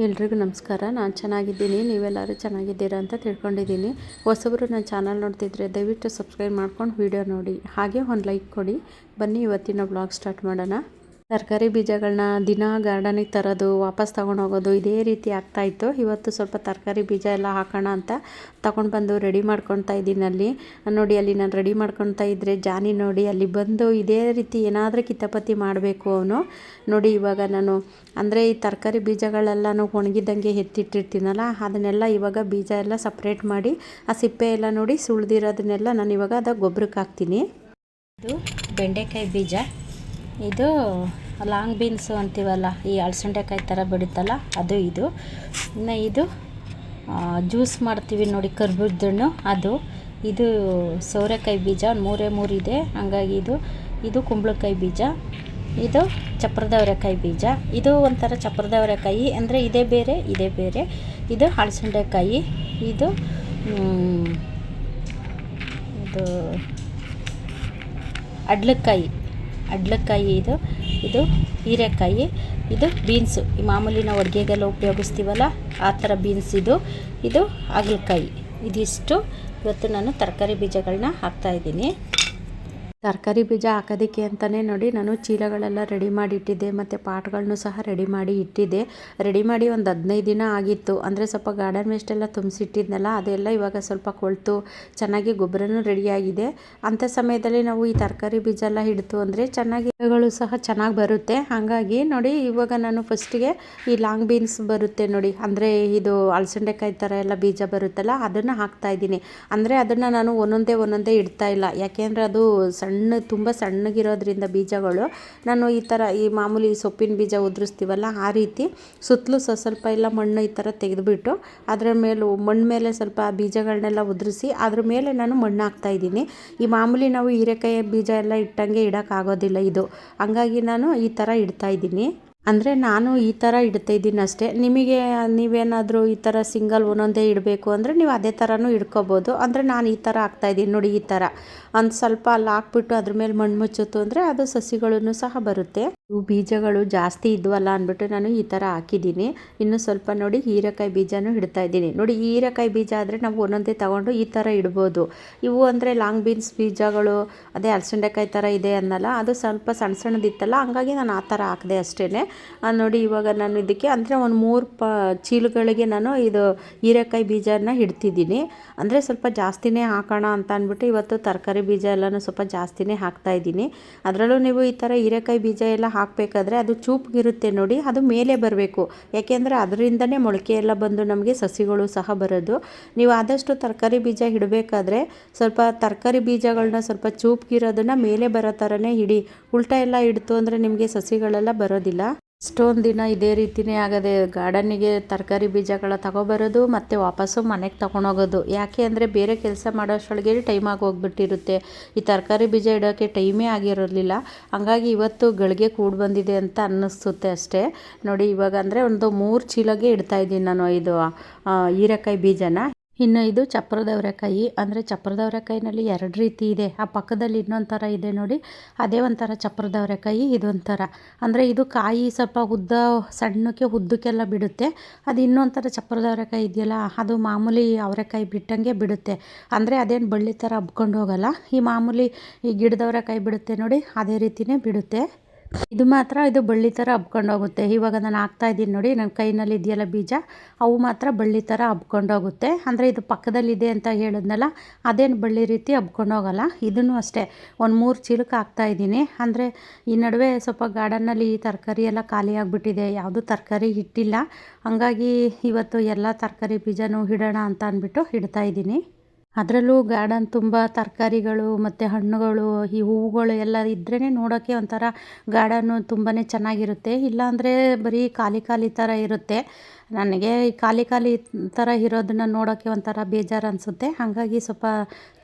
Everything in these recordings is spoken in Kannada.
ಎಲ್ರಿಗೂ ನಮಸ್ಕಾರ. ನಾನು ಚೆನ್ನಾಗಿದ್ದೀನಿ, ನೀವೆಲ್ಲರೂ ಚೆನ್ನಾಗಿದ್ದೀರಾ ಅಂತ ತಿಳ್ಕೊಂಡಿದ್ದೀನಿ. ಹೊಸಬರು ನನ್ನ ಚಾನಲ್ ನೋಡ್ತಿದ್ರೆ ದಯವಿಟ್ಟು ಸಬ್ಸ್ಕ್ರೈಬ್ ಮಾಡ್ಕೊಂಡು ವಿಡಿಯೋ ನೋಡಿ, ಹಾಗೆ ಒಂದು ಲೈಕ್ ಕೊಡಿ. ಬನ್ನಿ ಇವತ್ತಿನ ಬ್ಲಾಗ್ ಸ್ಟಾರ್ಟ್ ಮಾಡೋಣ. ತರಕಾರಿ ಬೀಜಗಳನ್ನ ದಿನ ಗಾರ್ಡನಿಗೆ ತರೋದು, ವಾಪಸ್ ತೊಗೊಂಡು ಹೋಗೋದು, ಇದೇ ರೀತಿ ಆಗ್ತಾಯಿತ್ತು. ಇವತ್ತು ಸ್ವಲ್ಪ ತರಕಾರಿ ಬೀಜ ಎಲ್ಲ ಹಾಕೋಣ ಅಂತ ತೊಗೊಂಡು ಬಂದು ರೆಡಿ ಮಾಡ್ಕೊತಾ ಇದ್ದೀನಿ. ಅಲ್ಲಿ ನೋಡಿ, ಅಲ್ಲಿ ನಾನು ರೆಡಿ ಮಾಡ್ಕೊತಾ ಇದ್ದರೆ ಜಾನಿ ನೋಡಿ ಅಲ್ಲಿ ಬಂದು ಇದೇ ರೀತಿ ಏನಾದರೂ ಕಿತಾಪತಿ ಮಾಡಬೇಕು ಅವನು. ನೋಡಿ ಇವಾಗ ನಾನು ಅಂದರೆ ಈ ತರಕಾರಿ ಬೀಜಗಳೆಲ್ಲನೂ ಒಣಗಿದಂಗೆ ಎತ್ತಿಟ್ಟಿರ್ತೀನಲ್ಲ, ಅದನ್ನೆಲ್ಲ ಇವಾಗ ಬೀಜ ಎಲ್ಲ ಸಪ್ರೇಟ್ ಮಾಡಿ ಆ ಸಿಪ್ಪೆ ಎಲ್ಲ ನೋಡಿ ಸುಳಿದಿರೋದನ್ನೆಲ್ಲ ನಾನು ಇವಾಗ ಅದು ಗೊಬ್ಬರಕ್ಕೆ ಹಾಕ್ತೀನಿ. ಇದು ಬೆಂಡೆಕಾಯಿ ಬೀಜ, ಇದು ಲಾಂಗ್ ಬೀನ್ಸು ಅಂತೀವಲ್ಲ, ಈ ಅಳಸಂಡೆಕಾಯಿ ಥರ ಬೆಳೀತಲ್ಲ ಅದು. ಇನ್ನು ಇದು ಜ್ಯೂಸ್ ಮಾಡ್ತೀವಿ ನೋಡಿ ಕರ್ಬೂಜದಣ್ಣು, ಅದು. ಇದು ಸೋರೆಕಾಯಿ ಬೀಜ, ಒಂದು ಮೂರೇ ಇದೆ, ಹಂಗಾಗಿ ಇದು ಕುಂಬಳಕಾಯಿ ಬೀಜ. ಇದು ಚಪ್ರದವರೆಕಾಯಿ ಬೀಜ. ಇದು ಒಂಥರ ಚಪ್ರದವರೆಕಾಯಿ ಅಂದರೆ ಇದೇ ಬೇರೆ. ಇದು ಅಳಸಂಡೆಕಾಯಿ. ಇದು ಅಡ್ಲಕ್ಕಾಯಿ. ಇದು ಹೀರೆಕಾಯಿ. ಇದು ಬೀನ್ಸು, ಈ ಮಾಮೂಲಿ ನಾವು ಅಡುಗೆಗೆಲ್ಲ ಉಪಯೋಗಿಸ್ತೀವಲ್ಲ ಆ ಥರ ಬೀನ್ಸ್. ಇದು ಹಾಗಲಕಾಯಿ. ಇದಿಷ್ಟು ಇವತ್ತು ನಾನು ತರಕಾರಿ ಬೀಜಗಳನ್ನ ಹಾಕ್ತಾಯಿದ್ದೀನಿ. ತರಕಾರಿ ಬೀಜ ಹಾಕೋದಕ್ಕೆ ಅಂತಲೇ ನೋಡಿ ನಾನು ಚೀಲಗಳೆಲ್ಲ ರೆಡಿ ಮಾಡಿ ಇಟ್ಟಿದ್ದೆ, ಮತ್ತು ಪಾಟ್ಗಳನ್ನು ಸಹ ರೆಡಿ ಮಾಡಿ ಇಟ್ಟಿದ್ದೆ. ರೆಡಿ ಮಾಡಿ ಒಂದು 15 ದಿನ ಆಗಿತ್ತು. ಅಂದರೆ ಸ್ವಲ್ಪ ಗಾರ್ಡನ್ ವೇಸ್ಟ್ ಎಲ್ಲ ತುಂಬಿಸಿಟ್ಟಿದ್ನಲ್ಲ, ಅದೆಲ್ಲ ಇವಾಗ ಸ್ವಲ್ಪ ಕೊಳ್ತು ಚೆನ್ನಾಗಿ ಗೊಬ್ಬರನೂ ರೆಡಿಯಾಗಿದೆ. ಅಂಥ ಸಮಯದಲ್ಲಿ ನಾವು ಈ ತರಕಾರಿ ಬೀಜ ಎಲ್ಲ ಹಿಡಿತು ಅಂದರೆ ಚೆನ್ನಾಗಿ ಗಿಡಗಳು ಸಹ ಚೆನ್ನಾಗಿ ಬರುತ್ತೆ. ಹಾಗಾಗಿ ನೋಡಿ ಇವಾಗ ನಾನು ಫಸ್ಟಿಗೆ ಈ ಲಾಂಗ್ ಬೀನ್ಸ್ ಬರುತ್ತೆ ನೋಡಿ, ಅಂದರೆ ಇದು ಅಳಸಂಡೆಕಾಯಿ ಥರ ಎಲ್ಲ ಬೀಜ ಬರುತ್ತಲ್ಲ, ಅದನ್ನು ಹಾಕ್ತಾಯಿದ್ದೀನಿ. ಅಂದರೆ ಅದನ್ನು ನಾನು ಒಂದೊಂದೇ ಇಡ್ತಾ ಇಲ್ಲ, ಯಾಕೆಂದರೆ ಅದು ತುಂಬ ಸಣ್ಣಗಿರೋದ್ರಿಂದ ಬೀಜಗಳು ನಾನು ಈ ಮಾಮೂಲಿ ಸೊಪ್ಪಿನ ಬೀಜ ಉದುರಿಸ್ತೀವಲ್ಲ ಆ ರೀತಿ ಸುತ್ತಲೂ ಸ್ವಲ್ಪ ಎಲ್ಲ ಮಣ್ಣು ಈ ಥರ ತೆಗೆದುಬಿಟ್ಟು ಅದರ ಮಣ್ಣು ಮೇಲೆ ಸ್ವಲ್ಪ ಬೀಜಗಳನ್ನೆಲ್ಲ ಉದುರಿಸಿ ಅದ್ರ ಮೇಲೆ ನಾನು ಮಣ್ಣು ಹಾಕ್ತಾಯಿದ್ದೀನಿ. ಈ ಮಾಮೂಲಿ ನಾವು ಹೀರೆಕಾಯಿ ಬೀಜ ಎಲ್ಲ ಇಟ್ಟಂಗೆ ಇಡೋಕ್ಕಾಗೋದಿಲ್ಲ ಇದು, ಹಂಗಾಗಿ ನಾನು ಈ ಥರ ಇಡ್ತಾಯಿದ್ದೀನಿ. ಅಂದರೆ ನಾನು ಈ ಥರ ಇಡ್ತಾಯಿದ್ದೀನಿ ಅಷ್ಟೇ. ನೀವೇನಾದರೂ ಈ ಥರ ಸಿಂಗಲ್ ಒಂದೊಂದೇ ಇಡಬೇಕು ಅಂದರೆ ನೀವು ಅದೇ ಥರನೂ ಇಡ್ಕೋಬೋದು. ಅಂದರೆ ನಾನು ಈ ಥರ ಹಾಕ್ತಾಯಿದ್ದೀನಿ ನೋಡಿ, ಈ ಥರ ಒಂದು ಸ್ವಲ್ಪ ಅಲ್ಲಿ ಹಾಕ್ಬಿಟ್ಟು ಅದ್ರ ಮೇಲೆ ಮಣ್ಣು ಮುಚ್ಚಿತು ಅಂದರೆ ಅದು ಸಸಿಗಳನ್ನು ಸಹ ಬರುತ್ತೆ. ಇವು ಬೀಜಗಳು ಜಾಸ್ತಿ ಇದ್ವಲ್ಲ ಅಂದ್ಬಿಟ್ಟು ನಾನು ಈ ಥರ ಹಾಕಿದ್ದೀನಿ. ಇನ್ನು ಸ್ವಲ್ಪ ನೋಡಿ ಹೀರೆಕಾಯಿ ಬೀಜನೂ ಇಡ್ತಾಯಿದ್ದೀನಿ. ನೋಡಿ ಈ ಹೀರೆಕಾಯಿ ಬೀಜ ಆದರೆ ನಾವು ಒಂದೊಂದೇ ತೊಗೊಂಡು ಈ ಥರ ಇಡ್ಬೋದು. ಇವು ಅಂದರೆ ಲಾಂಗ್ ಬೀನ್ಸ್ ಬೀಜಗಳು ಅದೇ ಅಲಸಂಡೆಕಾಯಿ ಥರ ಇದೆ ಅನ್ನಲ್ಲ, ಅದು ಸ್ವಲ್ಪ ಸಣ್ಣದಿತ್ತಲ್ಲ, ಹಂಗಾಗಿ ನಾನು ಆ ಥರ ಹಾಕಿದೆ ಅಷ್ಟೇ. ನೋಡಿ ಇವಾಗ ನಾನು ಇದಕ್ಕೆ ಅಂದರೆ ಒಂದು 3 ಚೀಲಗಳಿಗೆ ನಾನು ಇದು ಹೀರೆಕಾಯಿ ಬೀಜನ ಇಡ್ತಿದ್ದೀನಿ. ಅಂದರೆ ಸ್ವಲ್ಪ ಜಾಸ್ತಿನೇ ಹಾಕೋಣ ಅಂತ ಅಂದ್ಬಿಟ್ಟು ಇವತ್ತು ತರಕಾರಿ ಬೀಜ ಎಲ್ಲನೂ ಸ್ವಲ್ಪ ಜಾಸ್ತಿನೇ ಹಾಕ್ತಾಯಿದ್ದೀನಿ. ಅದರಲ್ಲೂ ನೀವು ಈ ಥರ ಹೀರೆಕಾಯಿ ಬೀಜ ಎಲ್ಲ ಹಾಕಬೇಕಾದ್ರೆ ಅದು ಚೂಪ್ಗಿರುತ್ತೆ ನೋಡಿ, ಅದು ಮೇಲೆ ಬರಬೇಕು. ಯಾಕೆಂದರೆ ಅದರಿಂದನೇ ಮೊಳಕೆ ಎಲ್ಲ ಬಂದು ನಮಗೆ ಸಸಿಗಳು ಸಹ ಬರೋದು. ನೀವು ಆದಷ್ಟು ತರಕಾರಿ ಬೀಜ ಇಡಬೇಕಾದ್ರೆ ಸ್ವಲ್ಪ ತರಕಾರಿ ಬೀಜಗಳನ್ನ ಸ್ವಲ್ಪ ಚೂಪ್ಗಿರೋದನ್ನು ಮೇಲೆ ಬರೋ ಥರನೇ ಇಡಿ. ಉಲ್ಟಾ ಎಲ್ಲ ಇಡ್ತು ಅಂದರೆ ನಿಮಗೆ ಸಸಿಗಳೆಲ್ಲ ಬರೋದಿಲ್ಲ. ಇಷ್ಟೊಂದು ದಿನ ಇದೇ ರೀತಿಯೇ ಆಗದೆ, ಗಾರ್ಡನಿಗೆ ತರಕಾರಿ ಬೀಜಗಳ ತಗೊಬರೋದು ಮತ್ತು ವಾಪಸ್ಸು ಮನೆಗೆ ತೊಗೊಂಡೋಗೋದು. ಯಾಕೆ ಅಂದರೆ ಬೇರೆ ಕೆಲಸ ಮಾಡೋಷ್ಟೊಳಗೆ ಟೈಮ್ ಆಗಿ ಹೋಗ್ಬಿಟ್ಟಿರುತ್ತೆ. ಈ ತರಕಾರಿ ಬೀಜ ಇಡೋಕ್ಕೆ ಟೈಮೇ ಆಗಿರೋದಿಲ್ಲ. ಹಂಗಾಗಿ ಇವತ್ತು ಗಳಿಗೆ ಕೂಡಿ ಬಂದಿದೆ ಅಂತ ಅನ್ನಿಸುತ್ತೆ ಅಷ್ಟೇ. ನೋಡಿ ಇವಾಗ ಅಂದರೆ ಒಂದು 3 ಚೀಲಗೆ ಇಡ್ತಾಯಿದ್ದೀನಿ ನಾನು ಇದು ಹೀರೆಕಾಯಿ ಬೀಜನ. ಇನ್ನು ಇದು ಚಪ್ರದವರೆಕಾಯಿ. ಅಂದರೆ ಚಪ್ರದವರೆಕಾಯಿನಲ್ಲಿ 2 ರೀತಿ ಇದೆ. ಆ ಪಕ್ಕದಲ್ಲಿ ಇನ್ನೊಂದು ಥರ ಇದೆ ನೋಡಿ, ಅದೇ ಒಂಥರ ಚಪ್ರದವರೆಕಾಯಿ. ಇದೊಂಥರ ಅಂದರೆ ಇದು ಕಾಯಿ ಸ್ವಲ್ಪ ಸಣ್ಣಕ್ಕೆ ಉದ್ದಕ್ಕೆಲ್ಲ ಬಿಡುತ್ತೆ. ಅದು ಇನ್ನೊಂದು ಥರ ಚಪ್ರದವರೆಕಾಯಿ ಇದೆಯಲ್ಲ, ಅದು ಮಾಮೂಲಿ ಅವರೆಕಾಯಿ ಬಿಟ್ಟಂಗೆ ಬಿಡುತ್ತೆ. ಅಂದರೆ ಅದೇನು ಬಳ್ಳಿ ಥರ ಹಬ್ಕೊಂಡು ಹೋಗಲ್ಲ. ಈ ಮಾಮೂಲಿ ಈ ಗಿಡದವರೆಕಾಯಿ ಬಿಡುತ್ತೆ ನೋಡಿ, ಅದೇ ರೀತಿಯೇ ಬಿಡುತ್ತೆ. ಇದು ಬಳ್ಳಿ ಥರ ಹಬ್ಕೊಂಡೋಗುತ್ತೆ. ಇವಾಗ ನಾನು ಹಾಕ್ತಾಯಿದ್ದೀನಿ ನೋಡಿ, ನನ್ನ ಕೈನಲ್ಲಿ ಇದೆಯಲ್ಲ ಬೀಜ, ಅವು ಮಾತ್ರ ಬಳ್ಳಿ ಥರ ಹಬ್ಕೊಂಡೋಗುತ್ತೆ. ಅಂದರೆ ಇದು ಪಕ್ಕದಲ್ಲಿದೆ ಅಂತ ಹೇಳಿದ್ನಲ್ಲ, ಅದೇನು ಬಳ್ಳಿ ರೀತಿ ಹಬ್ಕೊಂಡೋಗಲ್ಲ. ಇದನ್ನು ಅಷ್ಟೇ ಒಂದು 3 ಚೀಲಕ್ಕೆ ಹಾಕ್ತಾಯಿದ್ದೀನಿ. ಅಂದರೆ ಈ ನಡುವೆ ಸ್ವಲ್ಪ ಗಾರ್ಡನ್ನಲ್ಲಿ ಈ ತರಕಾರಿ ಎಲ್ಲ ಖಾಲಿ ಆಗಿಬಿಟ್ಟಿದೆ, ಯಾವುದೂ ತರಕಾರಿ ಇಟ್ಟಿಲ್ಲ. ಹಂಗಾಗಿ ಇವತ್ತು ಎಲ್ಲ ತರಕಾರಿ ಬೀಜನೂ ಇಡೋಣ ಅಂತ ಅಂದ್ಬಿಟ್ಟು ಇಡ್ತಾಯಿದ್ದೀನಿ. ಅದರಲ್ಲೂ ಗಾರ್ಡನ್ ತುಂಬ ತರಕಾರಿಗಳು ಮತ್ತು ಹಣ್ಣುಗಳು, ಈ ಹೂವುಗಳು ಎಲ್ಲ ಇದ್ರೇ ನೋಡೋಕ್ಕೆ ಒಂಥರ ಗಾರ್ಡನ್ನು ತುಂಬಾ ಚೆನ್ನಾಗಿರುತ್ತೆ. ಇಲ್ಲಾಂದರೆ ಬರೀ ಖಾಲಿ ಥರ ಇರುತ್ತೆ. ನನಗೆ ಈ ಖಾಲಿ ಥರ ಇರೋದನ್ನು ನೋಡೋಕ್ಕೆ ಒಂಥರ ಬೇಜಾರು ಅನಿಸುತ್ತೆ. ಹಾಗಾಗಿ ಸ್ವಲ್ಪ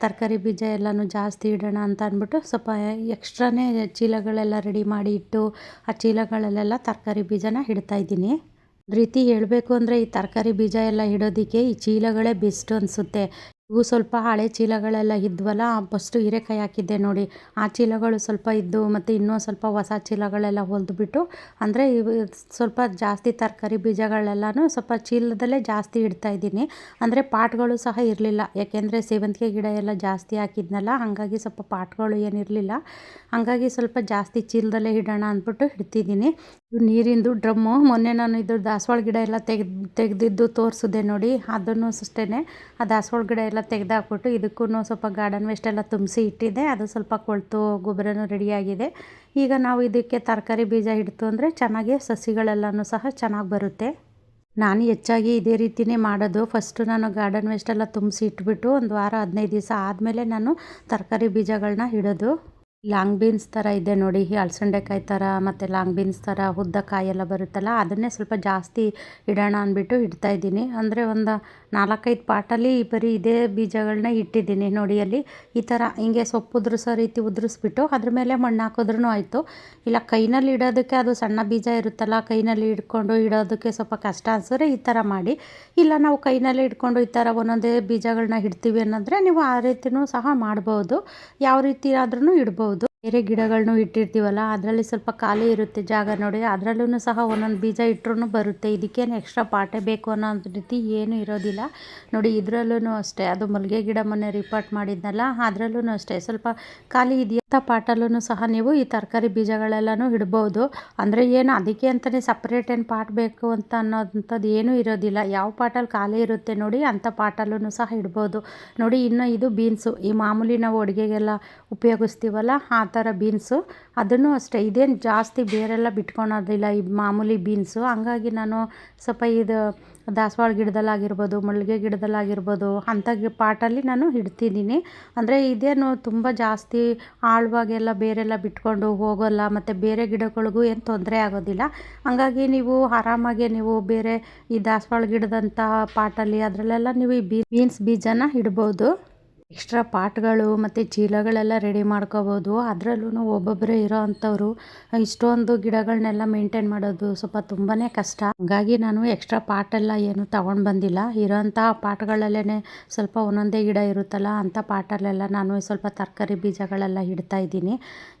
ತರಕಾರಿ ಬೀಜ ಎಲ್ಲನೂ ಜಾಸ್ತಿ ಇಡೋಣ ಅಂತ ಅಂದ್ಬಿಟ್ಟು ಸ್ವಲ್ಪ ಎಕ್ಸ್ಟ್ರಾನೇ ಚೀಲಗಳೆಲ್ಲ ರೆಡಿ ಮಾಡಿ ಇಟ್ಟು ಆ ಚೀಲಗಳಲ್ಲೆಲ್ಲ ತರಕಾರಿ ಬೀಜನ ಇಡ್ತಾಯಿದ್ದೀನಿ. ಒಂದು ರೀತಿ ಹೇಳಬೇಕು ಅಂದರೆ ಈ ತರಕಾರಿ ಬೀಜ ಎಲ್ಲ ಇಡೋದಕ್ಕೆ ಈ ಚೀಲಗಳೇ ಬೆಸ್ಟ್ ಅನಿಸುತ್ತೆ. ಇವು ಸ್ವಲ್ಪ ಹಳೆ ಚೀಲಗಳೆಲ್ಲ ಇದ್ವಲ್ಲ, ಫಸ್ಟು ಹೀರೆಕಾಯಿ ಹಾಕಿದ್ದೆ ನೋಡಿ, ಆ ಚೀಲಗಳು ಸ್ವಲ್ಪ ಇದ್ದು ಮತ್ತು ಇನ್ನೂ ಸ್ವಲ್ಪ ಹೊಸ ಚೀಲಗಳೆಲ್ಲ ಹೊಲಿದ್ಬಿಟ್ಟು, ಅಂದರೆ ಇವು ಸ್ವಲ್ಪ ಜಾಸ್ತಿ ತರಕಾರಿ ಬೀಜಗಳೆಲ್ಲನೂ ಸ್ವಲ್ಪ ಚೀಲದಲ್ಲೇ ಜಾಸ್ತಿ ಇಡ್ತಾಯಿದ್ದೀನಿ. ಅಂದರೆ ಪಾಟ್ಗಳು ಸಹ ಇರಲಿಲ್ಲ, ಯಾಕೆಂದರೆ ಸೇವಂತಿಗೆ ಗಿಡ ಎಲ್ಲ ಜಾಸ್ತಿ ಹಾಕಿದ್ನಲ್ಲ, ಹಾಗಾಗಿ ಸ್ವಲ್ಪ ಪಾಟ್ಗಳು ಏನಿರಲಿಲ್ಲ, ಹಾಗಾಗಿ ಸ್ವಲ್ಪ ಜಾಸ್ತಿ ಚೀಲದಲ್ಲೇ ಇಡೋಣ ಅಂದ್ಬಿಟ್ಟು ಇಡ್ತಿದ್ದೀನಿ. ನೀರಿಂದು ಡ್ರಮ್ಮು ಮೊನ್ನೆ ನಾನು ಇದು ದಾಸವಾಳ ಗಿಡ ಎಲ್ಲ ತೆಗೆದಿದ್ದು ತೋರಿಸಿದೆ ನೋಡಿ, ಅದನ್ನು ಅಷ್ಟೇ ಆ ದಾಸವಾಳ ಗಿಡ ಎಲ್ಲ ತೆಗೆದಾಕ್ಬಿಟ್ಟು ಇದಕ್ಕೂ ಸ್ವಲ್ಪ ಗಾರ್ಡನ್ ವೇಸ್ಟ್ ಎಲ್ಲ ತುಂಬಿಸಿ ಇಟ್ಟಿದ್ದೆ. ಅದು ಸ್ವಲ್ಪ ಕೊಳ್ತು ಗೊಬ್ಬರನೂ ರೆಡಿಯಾಗಿದೆ. ಈಗ ನಾವು ಇದಕ್ಕೆ ತರಕಾರಿ ಬೀಜ ಇಡ್ತು ಅಂದರೆ ಚೆನ್ನಾಗಿ ಸಸಿಗಳೆಲ್ಲನೂ ಸಹ ಚೆನ್ನಾಗಿ ಬರುತ್ತೆ. ನಾನು ಹೆಚ್ಚಾಗಿ ಇದೇ ರೀತಿಯೇ ಮಾಡೋದು. ಫಸ್ಟು ನಾನು ಗಾರ್ಡನ್ ವೇಸ್ಟ್ ಎಲ್ಲ ತುಂಬಿಸಿ ಇಟ್ಬಿಟ್ಟು ಒಂದು ವಾರ 15 ದಿವಸ ಆದಮೇಲೆ ನಾನು ತರಕಾರಿ ಬೀಜಗಳನ್ನ ಇಡೋದು. ಲಾಂಗ್ ಬೀನ್ಸ್ ಥರ ಇದೆ ನೋಡಿ, ಈ ಅಲಸಂಡೆಕಾಯಿ ಥರ ಮತ್ತು ಲಾಂಗ್ ಬೀನ್ಸ್ ಥರ ಉದ್ದ ಕಾಯೆಲ್ಲ ಬರುತ್ತಲ್ಲ, ಅದನ್ನೇ ಸ್ವಲ್ಪ ಜಾಸ್ತಿ ಇಡೋಣ ಅಂದ್ಬಿಟ್ಟು ಇಡ್ತಾಯಿದ್ದೀನಿ. ಅಂದರೆ ಒಂದು 4-5 ಪಾಟಲ್ಲಿ ಬರೀ ಇದೇ ಬೀಜಗಳನ್ನ ಇಟ್ಟಿದ್ದೀನಿ ನೋಡಿ. ಅಲ್ಲಿ ಈ ಥರ ಹಿಂಗೆ ಸೊಪ್ಪು ಉದುರಿಸೋ ರೀತಿ ಉದುರಿಸ್ಬಿಟ್ಟು ಅದ್ರ ಮೇಲೆ ಮಣ್ಣು ಹಾಕಿದ್ರೂ ಆಯಿತು. ಇಲ್ಲ ಕೈನಲ್ಲಿ ಇಡೋದಕ್ಕೆ ಅದು ಸಣ್ಣ ಬೀಜ ಇರುತ್ತಲ್ಲ, ಕೈನಲ್ಲಿ ಇಟ್ಕೊಂಡು ಇಡೋದಕ್ಕೆ ಸ್ವಲ್ಪ ಕಷ್ಟ ಅನಿಸಿದ್ರೆ ಈ ಥರ ಮಾಡಿ. ಇಲ್ಲ ನಾವು ಕೈನಲ್ಲೇ ಇಟ್ಕೊಂಡು ಈ ಥರ ಒಂದೊಂದೇ ಬೀಜಗಳನ್ನ ಇಡ್ತೀವಿ ಅನ್ನೋದ್ರೆ ನೀವು ಆ ರೀತಿಯೂ ಸಹ ಮಾಡ್ಬೋದು. ಯಾವ ರೀತಿ ಆದ್ರೂ ಇಡ್ಬೋದು. ಬೇರೆ ಗಿಡಗಳನ್ನೂ ಇಟ್ಟಿರ್ತೀವಲ್ಲ, ಅದರಲ್ಲಿ ಸ್ವಲ್ಪ ಖಾಲಿ ಇರುತ್ತೆ ಜಾಗ ನೋಡಿ, ಅದರಲ್ಲೂ ಸಹ ಒಂದೊಂದು ಬೀಜ ಇಟ್ಟರೂ ಬರುತ್ತೆ. ಇದಕ್ಕೇನು ಎಕ್ಸ್ಟ್ರಾ ಪಾಟೇ ಬೇಕು ಅನ್ನೋ ರೀತಿ ಏನೂ ಇರೋದಿಲ್ಲ ನೋಡಿ. ಇದರಲ್ಲೂ ಅಷ್ಟೇ, ಅದು ಮಲ್ಲಿಗೆ ಗಿಡ ಮೊನ್ನೆ ರಿಪಾರ್ಟ್ ಮಾಡಿದ್ನಲ್ಲ, ಅದರಲ್ಲೂ ಅಷ್ಟೇ ಸ್ವಲ್ಪ ಖಾಲಿ ಇದೆಯಂಥ ಪಾಟಲ್ಲೂ ಸಹ ನೀವು ಈ ತರಕಾರಿ ಬೀಜಗಳೆಲ್ಲನೂ ಇಡ್ಬೋದು. ಅಂದರೆ ಏನು ಅದಕ್ಕೆ ಅಂತಲೇ ಸಪ್ರೇಟ್ ಏನು ಪಾಟ್ ಬೇಕು ಅಂತ ಅನ್ನೋಂಥದ್ದು ಏನೂ ಇರೋದಿಲ್ಲ. ಯಾವ ಪಾಟಲ್ಲಿ ಖಾಲಿ ಇರುತ್ತೆ ನೋಡಿ ಅಂಥ ಪಾಟಲ್ಲೂ ಸಹ ಇಡ್ಬೋದು ನೋಡಿ. ಇನ್ನು ಇದು ಬೀನ್ಸು, ಈ ಮಾಮೂಲಿ ನಾವು ಅಡುಗೆಗೆಲ್ಲ ಉಪಯೋಗಿಸ್ತೀವಲ್ಲ ಆ ಥರ ಬೀನ್ಸು, ಅದನ್ನು ಅಷ್ಟೇ ಇದೇನು ಜಾಸ್ತಿ ಬೇರೆಲ್ಲ ಬಿಟ್ಕೊಳೋದಿಲ್ಲ ಈ ಮಾಮೂಲಿ ಬೀನ್ಸು. ಹಂಗಾಗಿ ನಾನು ಸ್ವಲ್ಪ ಇದು ದಾಸವಾಳ ಗಿಡದಲ್ಲಾಗಿರ್ಬೋದು, ಮಲ್ಲಿಗೆ ಗಿಡದಲ್ಲಾಗಿರ್ಬೋದು ಅಂಥ ಪಾಟಲ್ಲಿ ನಾನು ಇಡ್ತಿದ್ದೀನಿ. ಅಂದರೆ ಇದೇನು ತುಂಬ ಜಾಸ್ತಿ ಆಳವಾಗೆಲ್ಲ ಬೇರೆಲ್ಲ ಬಿಟ್ಕೊಂಡು ಹೋಗೋಲ್ಲ, ಮತ್ತು ಬೇರೆ ಗಿಡಗಳಿಗೂ ಏನು ತೊಂದರೆ ಆಗೋದಿಲ್ಲ. ಹಾಗಾಗಿ ನೀವು ಆರಾಮಾಗಿ ನೀವು ಬೇರೆ ಈ ದಾಸವಾಳ ಗಿಡದಂಥ ಪಾಟಲ್ಲಿ ಅದರಲ್ಲೆಲ್ಲ ನೀವು ಈ ಬೀನ್ಸ್ ಬೀಜನ ಇಡ್ಬೋದು. ಎಕ್ಸ್ಟ್ರಾ ಪಾಟ್ಗಳು ಮತ್ತು ಚೀಲಗಳೆಲ್ಲ ರೆಡಿ ಮಾಡ್ಕೋಬೋದು. ಅದರಲ್ಲೂ ಒಬ್ಬೊಬ್ಬರೇ ಇರೋ ಅಂಥವ್ರು ಇಷ್ಟೊಂದು ಗಿಡಗಳನ್ನೆಲ್ಲ ಮೇಂಟೈನ್ ಮಾಡೋದು ಸ್ವಲ್ಪ ತುಂಬಾ ಕಷ್ಟ. ಹಾಗಾಗಿ ನಾನು ಎಕ್ಸ್ಟ್ರಾ ಪಾಟೆಲ್ಲ ಏನು ತೊಗೊಂಡು ಬಂದಿಲ್ಲ. ಇರೋಂಥ ಪಾಟ್ಗಳಲ್ಲೇ ಸ್ವಲ್ಪ ಒಂದೊಂದೇ ಗಿಡ ಇರುತ್ತಲ್ಲ ಅಂಥ ಪಾಟಲ್ಲೆಲ್ಲ ನಾನು ಸ್ವಲ್ಪ ತರಕಾರಿ ಬೀಜಗಳೆಲ್ಲ ಇಡ್ತಾಯಿದ್ದೀನಿ.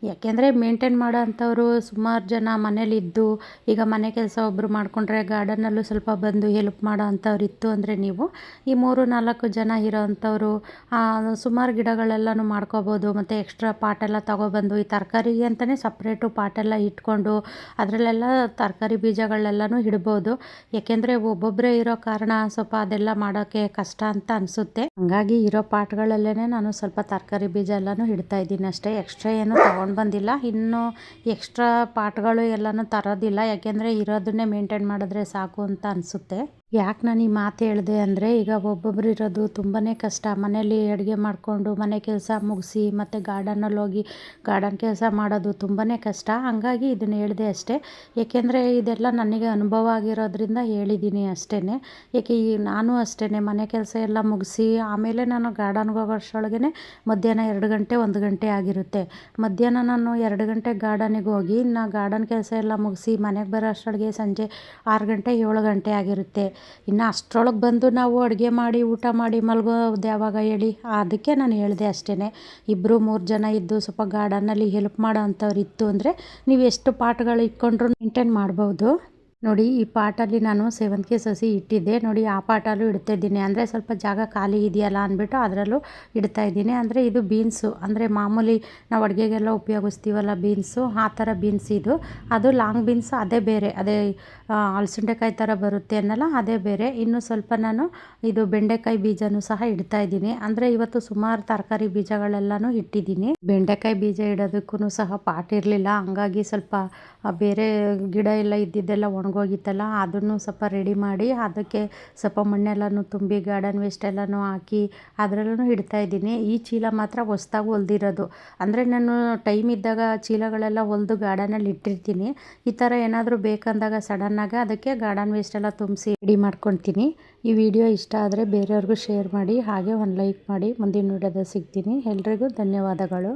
ಯಾಕೆಂದರೆ ಮೇಂಟೈನ್ ಮಾಡೋ ಅಂಥವ್ರು ಸುಮಾರು ಜನ ಮನೇಲಿದ್ದು, ಈಗ ಮನೆ ಕೆಲಸ ಒಬ್ಬರು ಮಾಡಿಕೊಂಡ್ರೆ ಗಾರ್ಡನಲ್ಲೂ ಸ್ವಲ್ಪ ಬಂದು ಹೆಲ್ಪ್ ಮಾಡೋ ಅಂಥವ್ರು ಇತ್ತು ಅಂದರೆ ನೀವು ಈ 3-4 ಜನ ಇರೋ ಅಂಥವ್ರು ಸುಮಾರು ಗಿಡಗಳೆಲ್ಲನೂ ಮಾಡ್ಕೋಬೋದು. ಮತ್ತು ಎಕ್ಸ್ಟ್ರಾ ಪಾಟೆಲ್ಲ ತೊಗೊಬಂದು ಈ ತರಕಾರಿಗೆ ಅಂತಲೇ ಸಪ್ರೇಟು ಪಾಟೆಲ್ಲ ಇಟ್ಕೊಂಡು ಅದರಲ್ಲೆಲ್ಲ ತರಕಾರಿ ಬೀಜಗಳೆಲ್ಲನೂ ಇಡ್ಬೋದು. ಯಾಕೆಂದರೆ ಒಬ್ಬೊಬ್ಬರೇ ಇರೋ ಕಾರಣ ಸ್ವಲ್ಪ ಅದೆಲ್ಲ ಮಾಡೋಕ್ಕೆ ಕಷ್ಟ ಅಂತ ಅನಿಸುತ್ತೆ. ಹಾಗಾಗಿ ಇರೋ ಪಾಟ್ಗಳಲ್ಲೇ ನಾನು ಸ್ವಲ್ಪ ತರಕಾರಿ ಬೀಜ ಎಲ್ಲನೂ ಇಡ್ತಾಯಿದ್ದೀನಿ ಅಷ್ಟೇ. ಎಕ್ಸ್ಟ್ರಾ ಏನೂ ತೊಗೊಂಡು ಬಂದಿಲ್ಲ. ಇನ್ನೂ ಎಕ್ಸ್ಟ್ರಾ ಪಾಟ್ಗಳು ಎಲ್ಲನೂ ತರೋದಿಲ್ಲ, ಯಾಕೆಂದರೆ ಇರೋದನ್ನೇ ಮೇಂಟೈನ್ ಮಾಡಿದ್ರೆ ಸಾಕು ಅಂತ ಅನಿಸುತ್ತೆ. ಯಾಕೆ ನಾನು ಈ ಮಾತು ಹೇಳಿದೆ ಅಂದರೆ, ಈಗ ಒಬ್ಬೊಬ್ರು ಇರೋದು ತುಂಬಾ ಕಷ್ಟ. ಮನೇಲಿ ಅಡುಗೆ ಮಾಡಿಕೊಂಡು ಮನೆ ಕೆಲಸ ಮುಗಿಸಿ ಮತ್ತು ಗಾರ್ಡನಲ್ಲಿ ಹೋಗಿ ಗಾರ್ಡನ್ ಕೆಲಸ ಮಾಡೋದು ತುಂಬಾ ಕಷ್ಟ. ಹಾಗಾಗಿ ಇದನ್ನು ಹೇಳಿದೆ ಅಷ್ಟೇ. ಏಕೆಂದರೆ ಇದೆಲ್ಲ ನನಗೆ ಅನುಭವ ಆಗಿರೋದ್ರಿಂದ ಹೇಳಿದ್ದೀನಿ ಅಷ್ಟೇ. ಏಕೆ ಈ ನಾನು ಅಷ್ಟೇ ಮನೆ ಕೆಲಸ ಎಲ್ಲ ಮುಗಿಸಿ ಆಮೇಲೆ ನಾನು ಗಾರ್ಡನ್ಗೆ ಹೋಗೋ ಅಷ್ಟರೊಳಗೆ ಮಧ್ಯಾಹ್ನ 2 ಗಂಟೆ 1 ಗಂಟೆ ಆಗಿರುತ್ತೆ. ಮಧ್ಯಾಹ್ನ ನಾನು 2 ಗಂಟೆಗೆ ಗಾರ್ಡನಿಗೆ ಹೋಗಿ ನಾ ಗಾರ್ಡನ್ ಕೆಲಸ ಎಲ್ಲ ಮುಗಿಸಿ ಮನೆಗೆ ಬರೋ ಅಷ್ಟರೊಳಗೆ ಸಂಜೆ 6 ಗಂಟೆ 7 ಗಂಟೆ ಆಗಿರುತ್ತೆ. ಇನ್ನು ಅಷ್ಟರೊಳಗೆ ಬಂದು ನಾವು ಅಡುಗೆ ಮಾಡಿ ಊಟ ಮಾಡಿ ಮಲಗೋದು ಯಾವಾಗ ಹೇಳಿ? ಅದಕ್ಕೆ ನಾನು ಹೇಳಿದೆ ಅಷ್ಟೇ. 2-3 ಜನ ಇದ್ದು ಸ್ವಲ್ಪ ಗಾರ್ಡನಲ್ಲಿ ಹೆಲ್ಪ್ ಮಾಡೋ ಅಂಥವ್ರು ಇತ್ತು ಅಂದರೆ ನೀವು ಎಷ್ಟು ಪಾಟ್ಗಳು ಇಟ್ಕೊಂಡ್ರೂ ಮೇಂಟೈನ್ ಮಾಡ್ಬೋದು ನೋಡಿ. ಈ ಪಾಟಲ್ಲಿ ನಾನು ಸೇವಂತಿಗೆ ಸಸಿ ಇಟ್ಟಿದ್ದೆ ನೋಡಿ, ಆ ಪಾಟಲ್ಲೂ ಇಡ್ತಾಯಿದ್ದೀನಿ. ಅಂದರೆ ಸ್ವಲ್ಪ ಜಾಗ ಖಾಲಿ ಇದೆಯಲ್ಲ ಅಂದ್ಬಿಟ್ಟು ಅದರಲ್ಲೂ ಇಡ್ತಾಯಿದ್ದೀನಿ. ಅಂದರೆ ಇದು ಬೀನ್ಸು, ಅಂದರೆ ಮಾಮೂಲಿ ನಾವು ಅಡುಗೆಗೆಲ್ಲ ಉಪಯೋಗಿಸ್ತೀವಲ್ಲ ಬೀನ್ಸು, ಆ ಥರ ಬೀನ್ಸ್ ಇದು. ಅದು ಲಾಂಗ್ ಬೀನ್ಸ್ ಅದೇ ಬೇರೆ, ಅದೇ ಅಲಸಂಡೆಕಾಯಿ ಥರ ಬರುತ್ತೆ ಅನ್ನಲ್ಲ, ಅದೇ ಬೇರೆ. ಇನ್ನು ಸ್ವಲ್ಪ ನಾನು ಇದು ಬೆಂಡೆಕಾಯಿ ಬೀಜನೂ ಸಹ ಇಡ್ತಾಯಿದ್ದೀನಿ. ಅಂದರೆ ಇವತ್ತು ಸುಮಾರು ತರಕಾರಿ ಬೀಜಗಳೆಲ್ಲನೂ ಇಟ್ಟಿದ್ದೀನಿ. ಬೆಂಡೆಕಾಯಿ ಬೀಜ ಇಡೋದಕ್ಕೂ ಸಹ ಪಾಟ್ ಇರಲಿಲ್ಲ, ಹಂಗಾಗಿ ಸ್ವಲ್ಪ ಬೇರೆ ಗಿಡ ಎಲ್ಲ ಇದ್ದಿದ್ದೆಲ್ಲ ಒಣಗೋಗಿತ್ತಲ್ಲ, ಅದನ್ನು ಸ್ವಲ್ಪ ರೆಡಿ ಮಾಡಿ ಅದಕ್ಕೆ ಸ್ವಲ್ಪ ಮಣ್ಣೆಲ್ಲನೂ ತುಂಬಿ ಗಾರ್ಡನ್ ವೇಸ್ಟ್ ಎಲ್ಲನೂ ಹಾಕಿ ಅದರಲ್ಲೂ ಇಡ್ತಾಯಿದ್ದೀನಿ. ಈ ಚೀಲ ಮಾತ್ರ ಹೊಸ್ದಾಗಿ ಹೊಲ್ದಿರೋದು. ಅಂದರೆ ನಾನು ಟೈಮ್ ಇದ್ದಾಗ ಚೀಲಗಳೆಲ್ಲ ಹೊಲಿದು ಗಾರ್ಡನಲ್ಲಿ ಇಟ್ಟಿರ್ತೀನಿ. ಈ ಥರ ಏನಾದರೂ ಬೇಕಂದಾಗ ಸಡನ್ನಾಗಿ ಅದಕ್ಕೆ ಗಾರ್ಡನ್ ವೇಸ್ಟ್ ಎಲ್ಲ ತುಂಬಿಸಿ ರೆಡಿ ಮಾಡ್ಕೊತೀನಿ. ಈ ವಿಡಿಯೋ ಇಷ್ಟ ಆದರೆ ಬೇರೆಯವ್ರಿಗೂ ಶೇರ್ ಮಾಡಿ, ಹಾಗೆ ಒಂದು ಲೈಕ್ ಮಾಡಿ. ಮುಂದಿನ ವಿಡಿಯೋದಲ್ಲಿ ಸಿಗ್ತೀನಿ. ಎಲ್ರಿಗೂ ಧನ್ಯವಾದಗಳು.